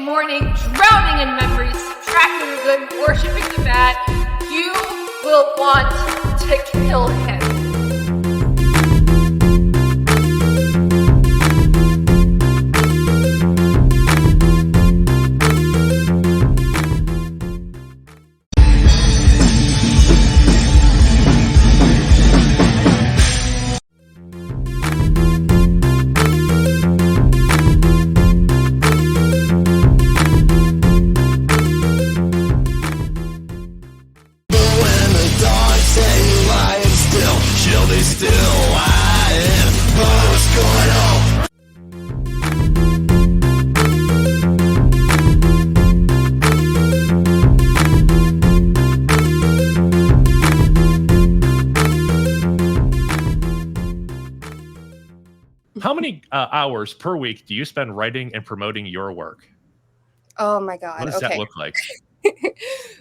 morning, drowning in memories, subtracting the good, worshipping the bad, you will want to kill him. How many hours per week do you spend writing and promoting your work? Oh my God. What does that look like?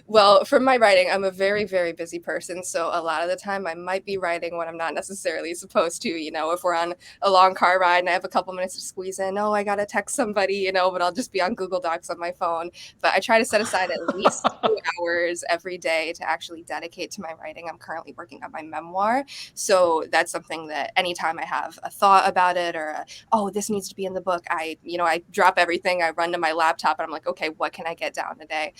Well, for my writing, I'm a very, very busy person. So a lot of the time I might be writing when I'm not necessarily supposed to, if we're on a long car ride and I have a couple minutes to squeeze in, oh, I got to text somebody, but I'll just be on Google Docs on my phone. But I try to set aside at least 2 hours every day to actually dedicate to my writing. I'm currently working on my memoir. So that's something that anytime I have a thought about it or, this needs to be in the book, I drop everything. I run to my laptop and I'm like, okay, what can I get down today?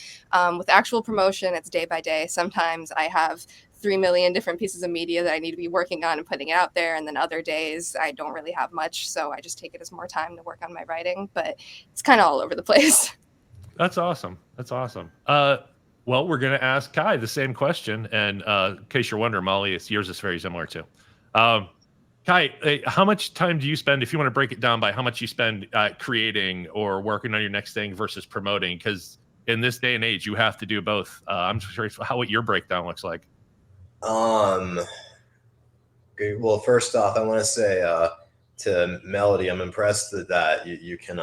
With actual promotion, it's day by day. Sometimes I have 3 million different pieces of media that I need to be working on and putting it out there. And then other days I don't really have much. So I just take it as more time to work on my writing, but it's kind of all over the place. That's awesome. Well, we're going to ask Kai the same question. And in case you're wondering, Molly, yours is very similar too. Kai, how much time do you spend, if you want to break it down by how much you spend creating or working on your next thing versus promoting? Because in this day and age, you have to do both. I'm just curious what your breakdown looks like. Well, first off, I want to say to Melody, I'm impressed that you can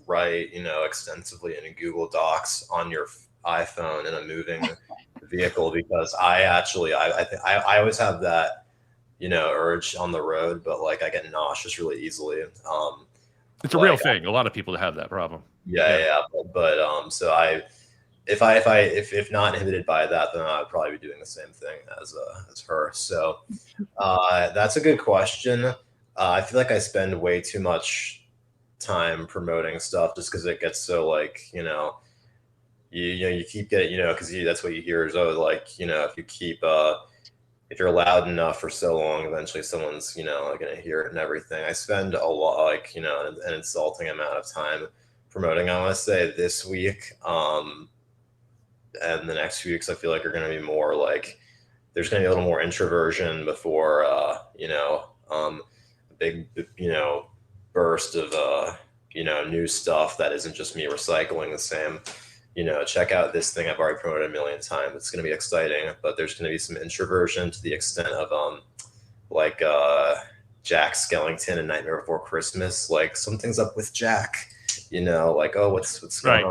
write, extensively in Google Docs on your iPhone in a moving vehicle, because I always have that, urge on the road, but like I get nauseous really easily. It's a real thing. A lot of people have that problem. Yeah. But so if not inhibited by that, then I'd probably be doing the same thing as her. So that's a good question. I feel like I spend way too much time promoting stuff just because it gets so like, you keep getting, because that's what you hear is, if you keep if you're loud enough for so long, eventually someone's, going to hear it and everything. I spend a lot, an insulting amount of time promoting. I want to say this week and the next few weeks, I feel like are going to be more like, there's going to be a little more introversion before, a big, burst of, new stuff that isn't just me recycling the same. Check out this thing I've already promoted 1 million times. It's going to be exciting, but there's going to be some introversion to the extent of Jack Skellington in Nightmare Before Christmas. Like, something's up with Jack, what's going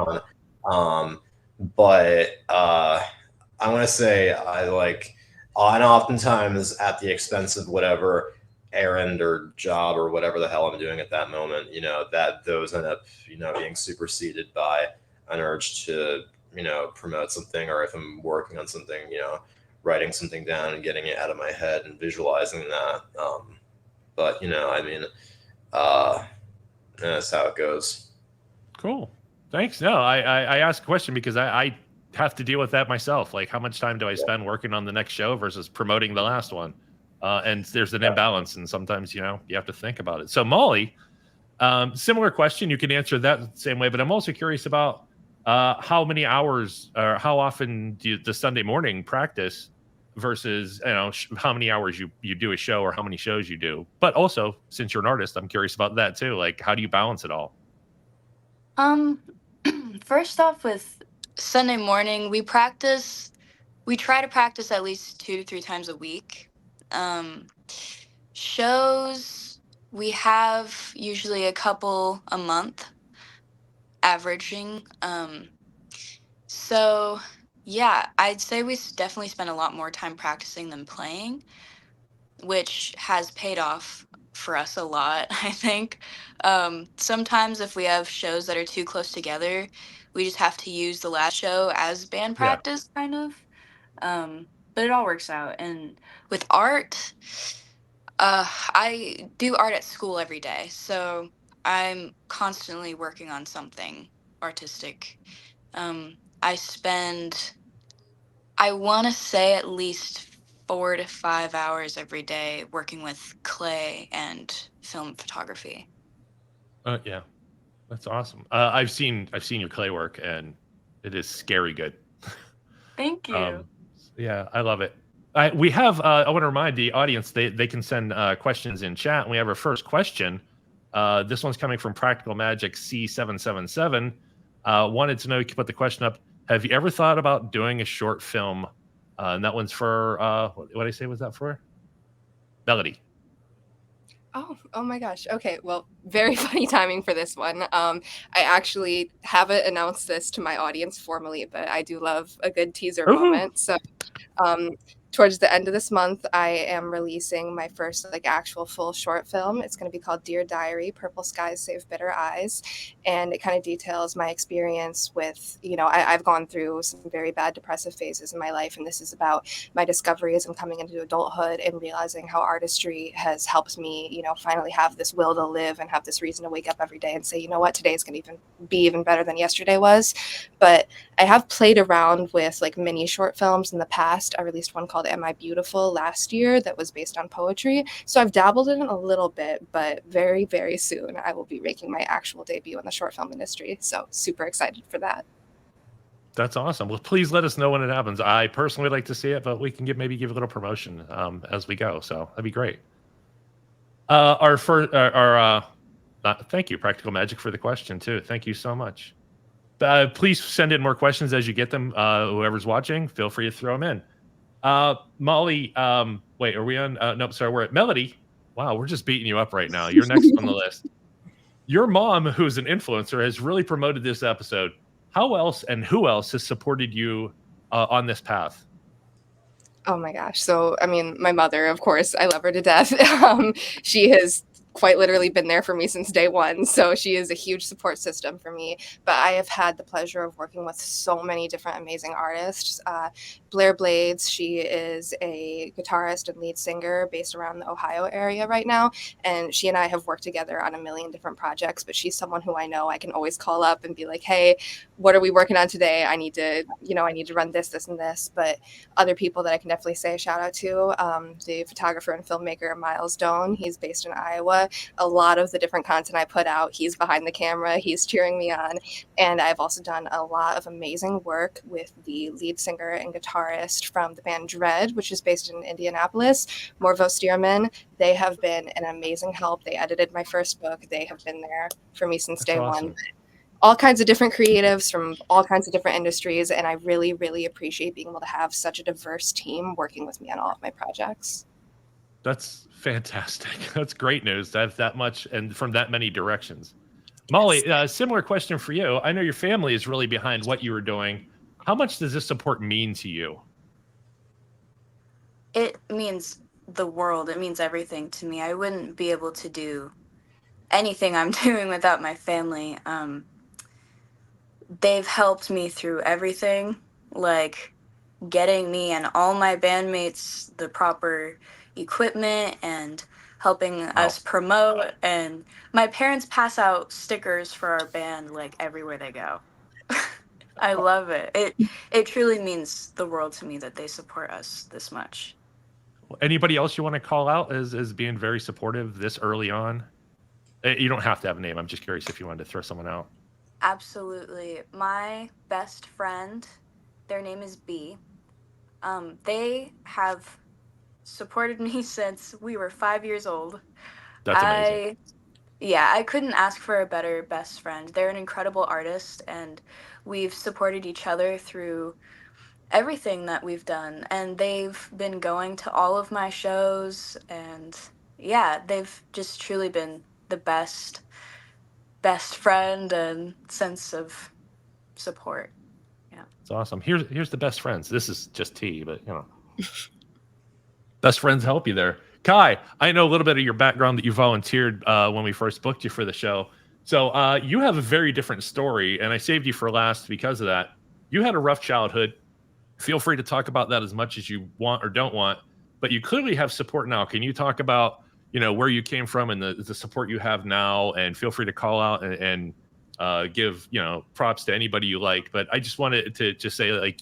on? But I want to say and oftentimes at the expense of whatever errand or job or whatever the hell I'm doing at that moment, that those end up, being superseded by an urge to, promote something, or if I'm working on something, writing something down and getting it out of my head and visualizing that. But, that's how it goes. Cool. Thanks. No, I asked a question because I have to deal with that myself. Like, how much time do I spend working on the next show versus promoting the last one? And there's an imbalance, and sometimes, you have to think about it. So Molly, similar question. You can answer that the same way, but I'm also curious about how many hours or how often do the Sunday morning practice versus, how many hours you do a show or how many shows you do. But also, since you're an artist, I'm curious about that too. Like, how do you balance it all? First off, with Sunday morning, we try to practice at least 2 to 3 times a week. Shows, we have usually a couple a month averaging. So yeah, I'd say we definitely spend a lot more time practicing than playing, which has paid off for us a lot, I think. Sometimes if we have shows that are too close together, we just have to use the last show as band Yeah. practice, kind of. But it all works out. And with art, I do art at school every day, so I'm constantly working on something artistic. I spend, I want to say, at least 4 to 5 hours every day working with clay and film photography. Yeah, that's awesome. I've seen your clay work, and it is scary good. Thank you. Um, yeah, I love it. We have. I want to remind the audience they can send questions in chat. And we have our first question. This one's coming from Practical Magic C777. Wanted to know, you can put the question up. Have you ever thought about doing a short film? And that one's for what did I say? Was that for Melody? Oh my gosh. Okay, well, very funny timing for this one. I actually haven't announced this to my audience formally, but I do love a good teaser Ooh. moment. So, um, towards the end of this month, I am releasing my first like actual full short film. It's going to be called Dear Diary: Purple Skies Save Bitter Eyes, and it kind of details my experience with, I've gone through some very bad depressive phases in my life, and this is about my discovery as I'm coming into adulthood and realizing how artistry has helped me, finally have this will to live and have this reason to wake up every day and say, you know what, today is going to be even better than yesterday was. But I have played around with like mini short films in the past. I released one called Am I Beautiful last year that was based on poetry. So I've dabbled in it a little bit, but very, very soon I will be making my actual debut in the short film industry. So super excited for that. That's awesome. Well, please let us know when it happens. I personally would like to see it, but we can maybe give a little promotion as we go. So that'd be great. Thank you, Practical Magic, for the question too. Thank you so much. Please send in more questions as you get them. Whoever's watching, feel free to throw them in. Molly, wait, are we on? Nope, sorry, we're at Melody. Wow, we're just beating you up right now. You're next on the list. Your mom, who's an influencer, has really promoted this episode. How else and who else has supported you on this path? Oh my gosh. So, I mean, my mother, of course, I love her to death. She has quite literally been there for me since day one. So she is a huge support system for me. But I have had the pleasure of working with so many different amazing artists. Blair Blades, she is a guitarist and lead singer based around the Ohio area right now. And she and I have worked together on a million different projects, but she's someone who I know I can always call up and be like, hey, what are we working on today? I need to run this, and this. But other people that I can definitely say a shout out to, the photographer and filmmaker Miles Doan. He's based in Iowa. A lot of the different content I put out, he's behind the camera, he's cheering me on. And I've also done a lot of amazing work with the lead singer and guitarist from the band Dread, which is based in Indianapolis, Morvo Stearman. They have been an amazing help. They edited my first book. They have been there for me since day awesome. one. All kinds of different creatives from all kinds of different industries. And I really, really appreciate being able to have such a diverse team working with me on all of my projects. That's fantastic. That's great news. That much and from that many directions. Molly, similar question for you. I know your family is really behind what you were doing. How much does this support mean to you? It means the world. It means everything to me. I wouldn't be able to do anything I'm doing without my family. They've helped me through everything, like getting me and all my bandmates the proper equipment and helping us promote. And my parents pass out stickers for our band like everywhere they go. I love it. It truly means the world to me that they support us this much. Anybody else you want to call out as being very supportive this early on? You don't have to have a name. I'm just curious if you wanted to throw someone out. Absolutely. My best friend, their name is B. They have supported me since we were 5 years old. That's amazing. I couldn't ask for a better best friend. They're an incredible artist, and we've supported each other through everything that we've done. And they've been going to all of my shows, and yeah, they've just truly been the best friend and sense of support. Yeah. It's awesome. Here's the best friends. This is just tea, but best friends help you there. Kai, I know a little bit of your background that you volunteered when we first booked you for the show. So you have a very different story, and I saved you for last because of that. You had a rough childhood. Feel free to talk about that as much as you want or don't want, but you clearly have support now. Can you talk about, where you came from and the support you have now? And feel free to call out and give, props to anybody you like. But I just wanted to just say, like,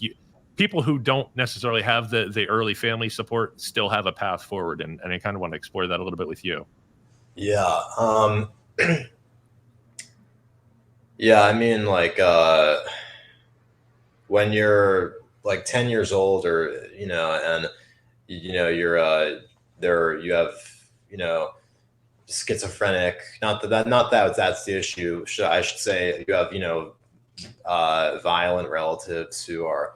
people who don't necessarily have the early family support still have a path forward. And I kind of want to explore that a little bit with you. Yeah. Yeah, I mean, like, when you're like 10 years old or, and, you're, there, you have, schizophrenic, not that that's the issue. I should say you have, violent relatives who are,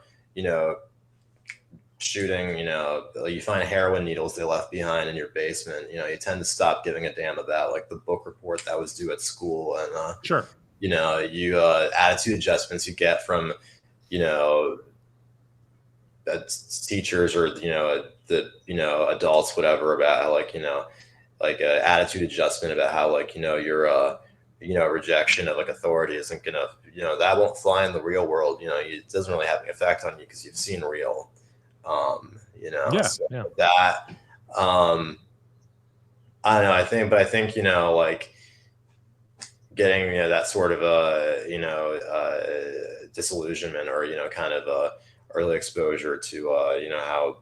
shooting, you find heroin needles they left behind in your basement. You tend to stop giving a damn about like the book report that was due at school. And, Sure. Attitude adjustments you get from, teachers or, adults, whatever, about how, like attitude adjustment about how, your, rejection of like authority isn't gonna, that won't fly in the real world. It doesn't really have an effect on you because you've seen real. Yeah, so yeah. that, I don't know. I think, like getting, that sort of disillusionment or, kind of early exposure to, how,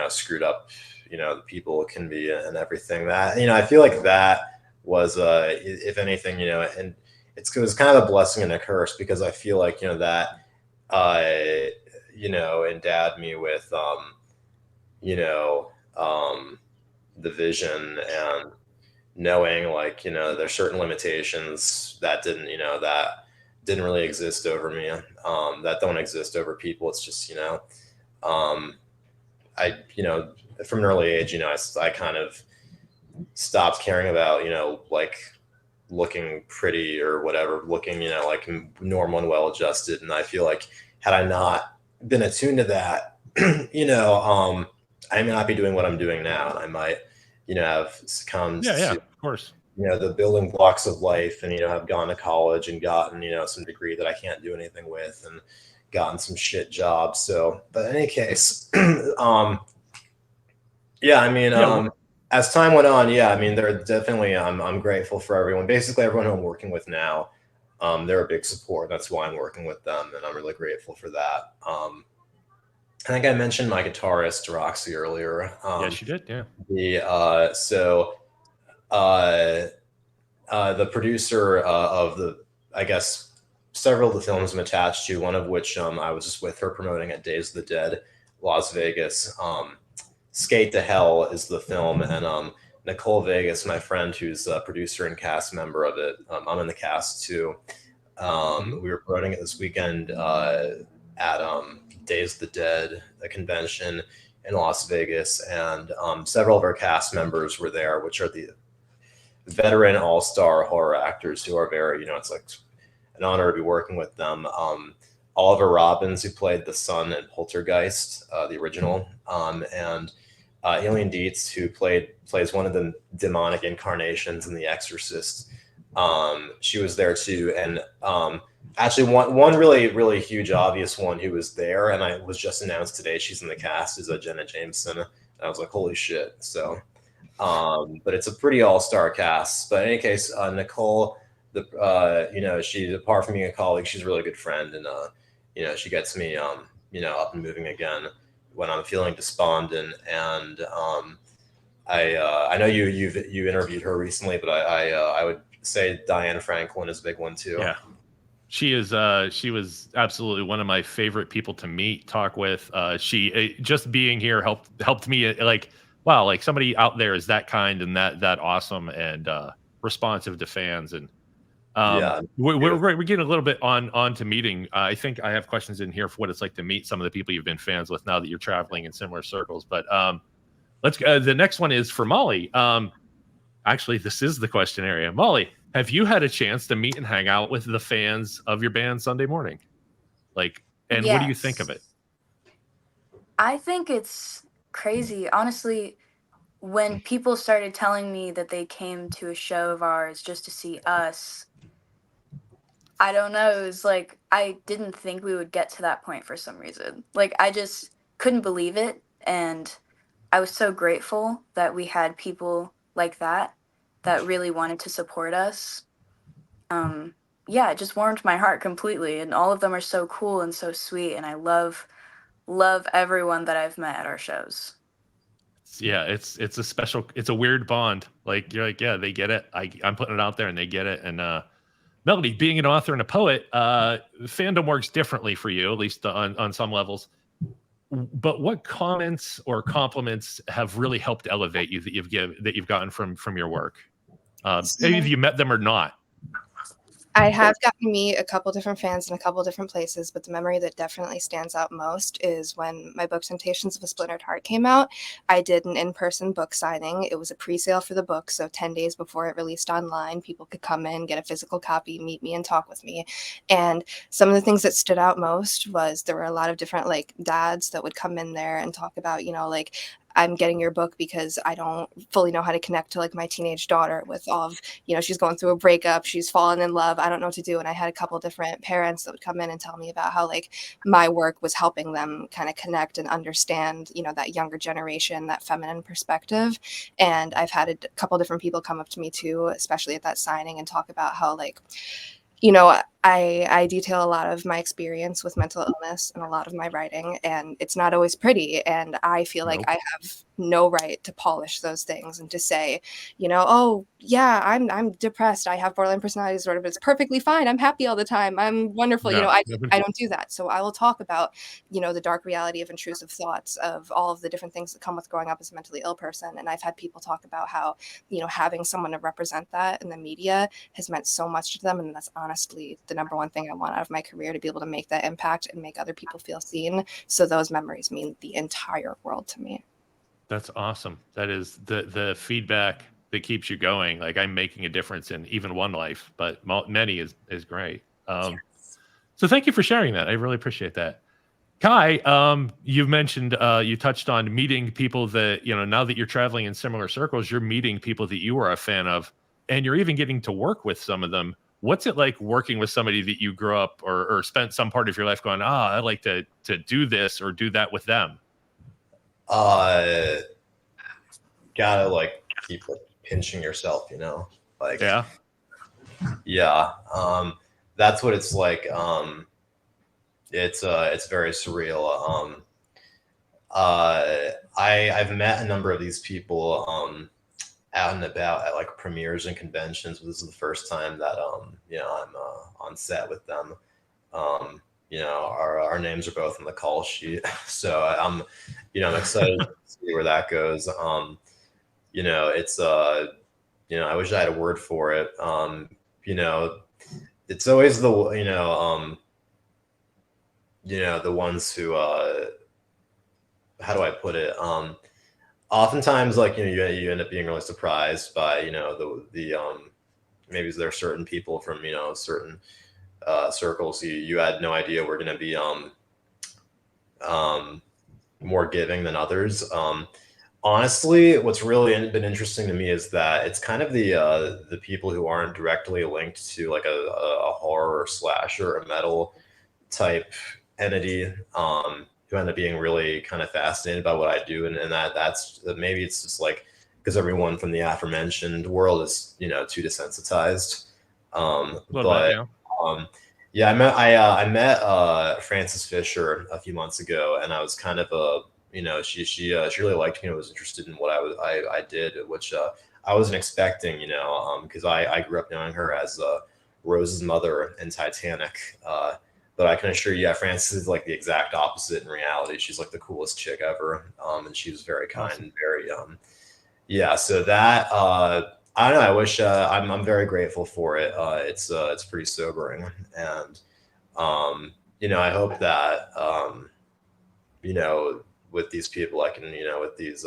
screwed up, the people can be and everything that, I feel like that was, if anything, and it was kind of a blessing and a curse because I feel like, that, endowed me with, the vision and knowing like, there's certain limitations that didn't really exist over me, that don't exist over people. It's just, I, from an early age, I kind of stopped caring about, like looking pretty or whatever, looking, like normal and well-adjusted. And I feel like had I not been attuned to that, I may not be doing what I'm doing now. And I might, have succumbed Yeah, to, of course. the building blocks of life and, have gone to college and gotten, some degree that I can't do anything with and gotten some shit jobs. So, but in any case, yeah, I mean, as time went on, yeah, I mean, they're definitely, I'm grateful for everyone, basically everyone who I'm working with now. They're a big support. That's why I'm working with them. And I'm really grateful for that. I think I mentioned my guitarist Roxy earlier. Yes, you did. Yeah. The producer of I guess several of the films I'm attached to, one of which I was just with her promoting at Days of the Dead, Las Vegas. Skate to Hell is the film, and Nicole Vegas, my friend, who's a producer and cast member of it. I'm in the cast too. We were promoting it this weekend at Days of the Dead, a convention in Las Vegas, and several of our cast members were there, which are the veteran all-star horror actors who are very, it's like an honor to be working with them. Oliver Robbins, who played the son in Poltergeist, the original, and Alien Dietz, who plays one of the demonic incarnations in The Exorcist. She was there too, and actually one really, really huge obvious one who was there, and I was just announced today she's in the cast, is Jenna Jameson. And I was like, holy shit. So but it's a pretty all-star cast. But in any case, Nicole, she, apart from being a colleague, she's a really good friend, and she gets me up and moving again when I'm feeling despondent. And I know you interviewed her recently, but I would say Diane Franklin is a big one too. Yeah. She was absolutely one of my favorite people to meet, talk with. She just being here helped me, like, wow, like somebody out there is that kind and that awesome and responsive to fans. And we're getting a little bit on to meeting. I think I have questions in here for what it's like to meet some of the people you've been fans with now that you're traveling in similar circles. But let's the next one is for Molly. Actually, this is the question area. Molly, have you had a chance to meet and hang out with the fans of your band Sunday Morning? Like, and what do you think of it? I think it's crazy. Honestly, when people started telling me that they came to a show of ours just to see us, I don't know, it was like I didn't think we would get to that point for some reason. Like I just couldn't believe it, and I was so grateful that we had people like that that really wanted to support us. Yeah, it just warmed my heart completely, and all of them are so cool and so sweet, and I love everyone that I've met at our shows. Yeah, it's a special, it's a weird bond. Like you're like, yeah, they get it. I'm putting it out there and they get it. And Melody, being an author and a poet, fandom works differently for you, at least on some levels. But what comments or compliments have really helped elevate you that you've gotten from your work? Maybe if you met them or not. I have gotten to meet a couple different fans in a couple different places, but the memory that definitely stands out most is when my book Temptations of a Splintered Heart came out. I did an in-person book signing. It was a pre-sale for the book, so 10 days before it released online, people could come in, get a physical copy, meet me, and talk with me. And some of the things that stood out most was there were a lot of different like dads that would come in there and talk about, like, I'm getting your book because I don't fully know how to connect to like my teenage daughter with all of, she's going through a breakup, she's fallen in love, I don't know what to do. And I had a couple different parents that would come in and tell me about how like my work was helping them kind of connect and understand, that younger generation, that feminine perspective. And I've had a couple different people come up to me too, especially at that signing, and talk about how like, I detail a lot of my experience with mental illness and a lot of my writing, and it's not always pretty. And I feel like I have no right to polish those things and to say, oh yeah, I'm depressed, I have borderline personality disorder, but it's perfectly fine, I'm happy all the time, I'm wonderful. No. I don't do that. So I will talk about, the dark reality of intrusive thoughts, of all of the different things that come with growing up as a mentally ill person. And I've had people talk about how, having someone to represent that in the media has meant so much to them. And that's honestly the number one thing I want out of my career, to be able to make that impact and make other people feel seen. So those memories mean the entire world to me. That's awesome. That is the feedback that keeps you going. Like, I'm making a difference in even one life, but many is great. Yes. So thank you for sharing that. I really appreciate that. Kai, you've mentioned, you touched on meeting people that, now that you're traveling in similar circles, you're meeting people that you are a fan of, and you're even getting to work with some of them. What's it like working with somebody that you grew up or spent some part of your life going, I'd like to do this or do that with them? Gotta like keep like pinching yourself, like, yeah. That's what it's like. It's very surreal. I've met a number of these people out and about at like premieres and conventions. This is the first time that I'm on set with them. Our names are both on the call sheet, so I'm excited to see where that goes. It's I wish I had a word for it. It's always the the ones who how do I put it? Oftentimes, like, you end up being really surprised by, the maybe there are certain people from, certain circles you had no idea were going to be more giving than others. Honestly, what's really been interesting to me is that it's kind of the people who aren't directly linked to like a horror or slasher or metal type entity, who end up being really kind of fascinated by what I do, and that's maybe it's just like because everyone from the aforementioned world is too desensitized. I met Frances Fisher a few months ago, and I was kind of she really liked me and was interested in what I did, which I wasn't expecting, because I grew up knowing her as Rose's mother in Titanic. But I can assure you, Frances is like the exact opposite in reality. She's like the coolest chick ever. And she was very kind and very, so that, I don't know. I wish, I'm very grateful for it. It's pretty sobering. And, I hope that, with these people, I can, with these,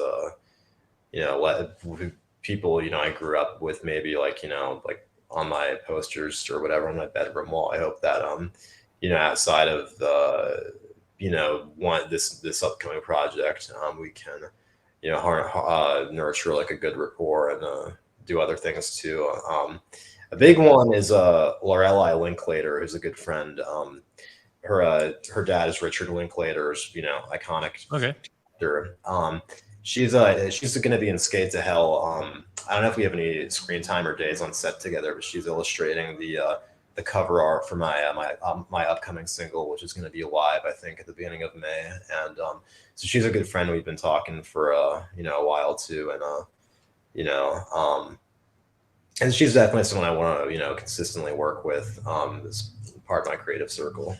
people, I grew up with, maybe like, like on my posters or whatever on my bedroom wall. I hope that, outside of the, this upcoming project, we can, nurture like a good rapport and do other things too. A big one is Lorelei Linklater, who's a good friend. Her dad is Richard Linklater's, iconic Okay. actor. She's going to be in Skate to Hell. I don't know if we have any screen time or days on set together, but she's illustrating the cover art for my upcoming single, which is going to be live, I think, at the beginning of May. And so she's a good friend. We've been talking for a while too, and she's definitely someone I want to consistently work with. As part of my creative circle.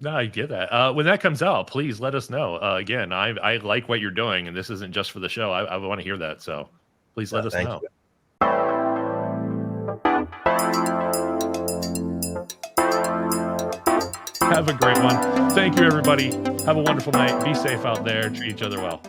No, I get that. When that comes out, please let us know. Again, I like what you're doing, and this isn't just for the show. I want to hear that, so please let us know. You. Have a great one. Thank you, everybody. Have a wonderful night. Be safe out there. Treat each other well.